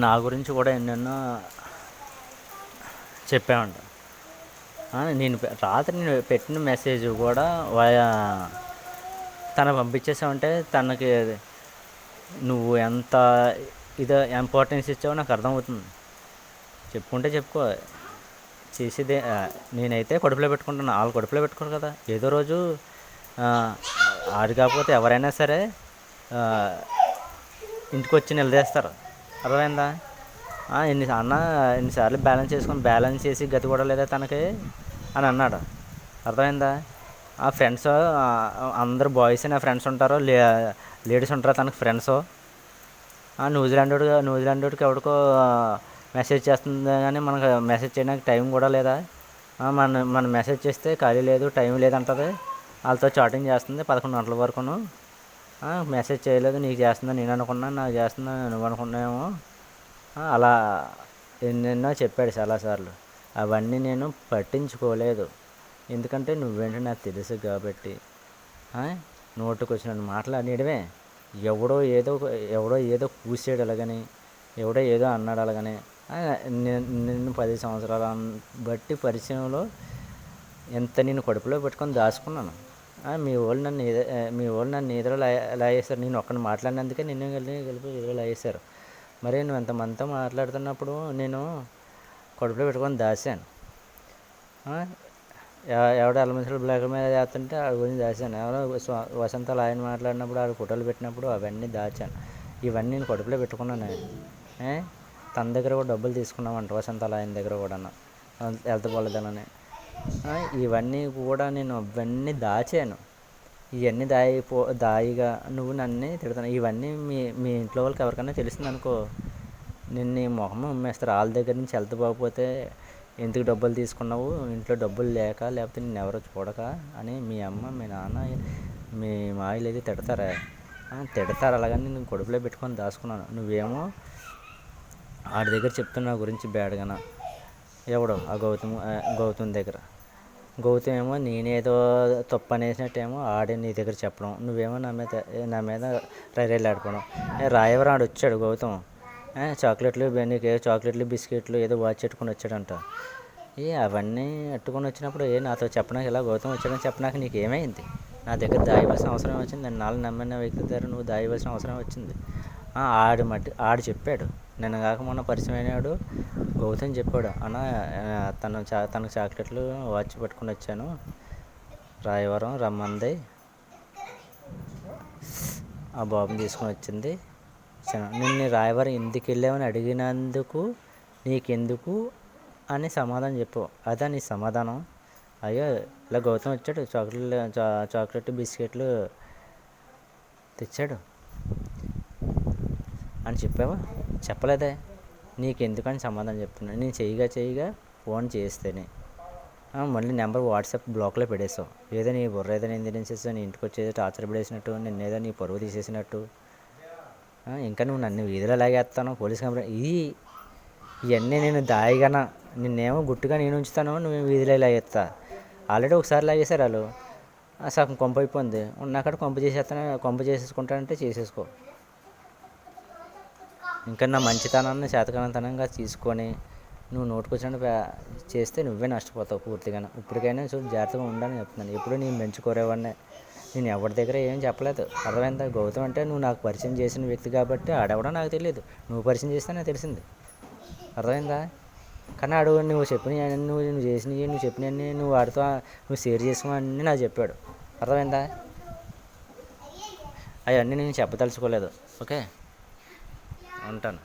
నా గురించి కూడా ఎన్నెన్నో చెప్పామంట. రాత్రి నేను పెట్టిన మెసేజ్ కూడా తనకు పంపించేసావంటే తనకి నువ్వు ఎంత ఇంపార్టెన్స్ ఇచ్చావో నాకు అర్థమవుతుంది. చెప్పుకుంటే చెప్పుకో, చేసేదే నేనైతే కడుపులో పెట్టుకుంటున్నా, వాళ్ళు కడుపులో పెట్టుకోరు కదా. ఏదో రోజు ఆడు కాకపోతే ఎవరైనా సరే ఇంటికి వచ్చి నిలదీస్తారు. అర్థమైందా? ఎన్నిసార్లు బ్యాలెన్స్ చేసి గతి కూడా లేదా తనకి అని అన్నాడు. అర్థమైందా? ఆ ఫ్రెండ్స్ అందరు బాయ్స్ నా ఫ్రెండ్స్ ఉంటారో లేడీస్ ఉంటారో తనకు ఫ్రెండ్స్. న్యూజిలాండ్కి ఎవరికో మెసేజ్ చేస్తుంది కానీ మనకు మెసేజ్ చేయడానికి టైం కూడా లేదా. మన మెసేజ్ చేస్తే ఖాళీ లేదు, టైం లేదంటుంది. వాళ్ళతో చాటింగ్ చేస్తుంది 11 గంటల వరకును. మెసేజ్ చేయలేదు, నీకు చేస్తుందని నేను అనుకున్నాను, నాకు చేస్తుందని నువ్వు అనుకున్నావేమో. అలా ఎన్నెన్నో చెప్పాడు చాలాసార్లు. అవన్నీ నేను పట్టించుకోలేదు, ఎందుకంటే నువ్వేంటో నాకు తెలుసు కాబట్టి. నోటుకు వచ్చినట్టు మాట్లాడేయడమే. ఎవడో ఏదో కూసాడు అలాగని, ఎవడో ఏదో అన్నాడు అలాగని. నిన్ను 10 సంవత్సరాల బట్టి పరిచయంలో ఎంత నేను కడుపులో పెట్టుకొని దాచుకున్నాను. మీ వాళ్ళు నన్ను ఎదురు లాగేశారు. నేను ఒక్కడిని మాట్లాడినందుకే నిన్ను కలిపి ఎదురు లాగేశారు. మరి నువ్వు ఎంతమందితో మాట్లాడుతున్నప్పుడు నేను కడుపులో పెట్టుకొని దాచాను. ఎవడో ఎలమెంట్స్ బ్లాక్ మీద చేస్తుంటే ఆడి గురించి దాచాను. ఎవరో వసంతలు ఆయన మాట్లాడినప్పుడు ఆడు ఫోటోలు పెట్టినప్పుడు అవన్నీ దాచాను. ఇవన్నీ నేను కడుపులో పెట్టుకున్నాను. తన దగ్గర కూడా డబ్బులు తీసుకున్నామంట, వసంతలు ఆయన దగ్గర కూడా హెల్త్ బాగోలేదనని. ఇవన్నీ కూడా నేను అవన్నీ దాచాను. ఇవన్నీ దాయిగా నువ్వు నన్ను తిడుతున్నావు. ఇవన్నీ మీ ఇంట్లో వాళ్ళకి ఎవరికైనా తెలిసింది అనుకో, నిన్ను మొహం ఉమ్మేస్తారు. వాళ్ళ దగ్గర నుంచి హెల్త్ బాగోపోతే ఎందుకు డబ్బులు తీసుకున్నావు, ఇంట్లో డబ్బులు లేకపోతే నిన్ను ఎవరో చూడక అని మీ అమ్మ, మీ నాన్న, మీ మాయలు అయితే తిడతారు. అలాగని నేను కడుపులో పెట్టుకొని దాచుకున్నాను. నువ్వేమో ఆడి దగ్గర చెప్తున్నా గురించి బ్యాడ్గాన. ఎవడో ఆ గౌతమ్ దగ్గర. గౌతమ్ ఏమో నేనేదో తప్పు అనేసినట్టేమో ఆడే నీ దగ్గర చెప్పడం, నువ్వేమో నా మీద రైలు ఆడుకోవడం. రాయవరాడు వచ్చాడు గౌతమ్, చాక్లెట్లు బిస్కెట్లు ఏదో వాచ్ పెట్టుకుని వచ్చాడంట. అవన్నీ అట్టుకొని వచ్చినప్పుడు నాతో చెప్పడానికి ఇలా గౌతమ్ వచ్చాడని చెప్పడానికి నీకు ఏమైంది? నా దగ్గర దాయవలసిన అవసరం వచ్చింది. నేను నాలుగు నమ్మిన వ్యక్తి దగ్గర నువ్వు దాయవలసిన అవసరం వచ్చింది. ఆడు చెప్పాడు, నిన్న కాక మొన్న పరిచయం అయినాడు గౌతమ్ చెప్పాడు, అన్న తనకు చాక్లెట్లు వాచ్ పెట్టుకుని వచ్చాను, రాయవరం రమ్మంది, ఆ బాబుని తీసుకొని వచ్చింది. నిన్ను రాయవరం ఎందుకు వెళ్ళామని అడిగినందుకు నీకెందుకు అని సమాధానం చెప్పు. అదా నీ సమాధానం? అయ్యో ఇలా గౌతమ్ వచ్చాడు, చాక్లెట్ బిస్కెట్లు తెచ్చాడు అని చెప్పావా? చెప్పలేదే. నీకెందుకని సమాధానం చెప్తున్నాను. నేను చేయగా ఫోన్ చేస్తేనే మళ్ళీ నెంబర్ వాట్సాప్ బ్లాక్లో పెట్టేసావు. ఏదో నీ బుర్ర ఏదో నేను తినేసేసావు, నీ ఇంటికి వచ్చేది టార్చర్ పడేసినట్టు, నిన్నేదో నీ పరువు తీసేసినట్టు. ఇంకా నువ్వు నన్ను వీధిలో లాగేస్తాను, పోలీస్ కంప్లైంట్. ఇవన్నీ నేను దాయిగాన నిన్నేమో గుట్టుగా నేను ఉంచుతాను, నువ్వు వీధిలో లాగేస్తా. ఆల్రెడీ ఒకసారి లాగేశారు వాళ్ళు, సగం కొంప అయిపోయింది. ఉన్నక్కడ కొంప చేసేసుకుంటానంటే చేసేసుకో. ఇంకా నా మంచితనాన్ని చేతకానితనంగా తీసుకొని నువ్వు నోటుకొచ్చినట్టు చేస్తే నువ్వే నష్టపోతావు పూర్తిగా. ఇప్పటికైనా చూడు, జాగ్రత్తగా ఉండాలని చెప్తున్నాను. ఎప్పుడు నేను మెంచుకోరేవాడినే, నేను ఎవరి దగ్గర ఏం చెప్పలేదు. అర్థమైందా? గౌతమ్ అంటే నువ్వు నాకు పరిచయం చేసిన వ్యక్తి కాబట్టి ఆడెవడో నాకు తెలియదు, నువ్వు పరిచయం చేస్తే నాకు తెలిసింది. అర్థమైందా? కానీ ఆడు నువ్వు చెప్పినవి, నువ్వు చేసినవి, నువ్వు చెప్పినవన్నీ నువ్వు వాడితో నువ్వు షేర్ చేసుకోమని నాకు చెప్పాడు. అర్థమైందా? అవన్నీ నేను చెప్పదలుచుకోలేదు. ఓకే, ఉంటాను.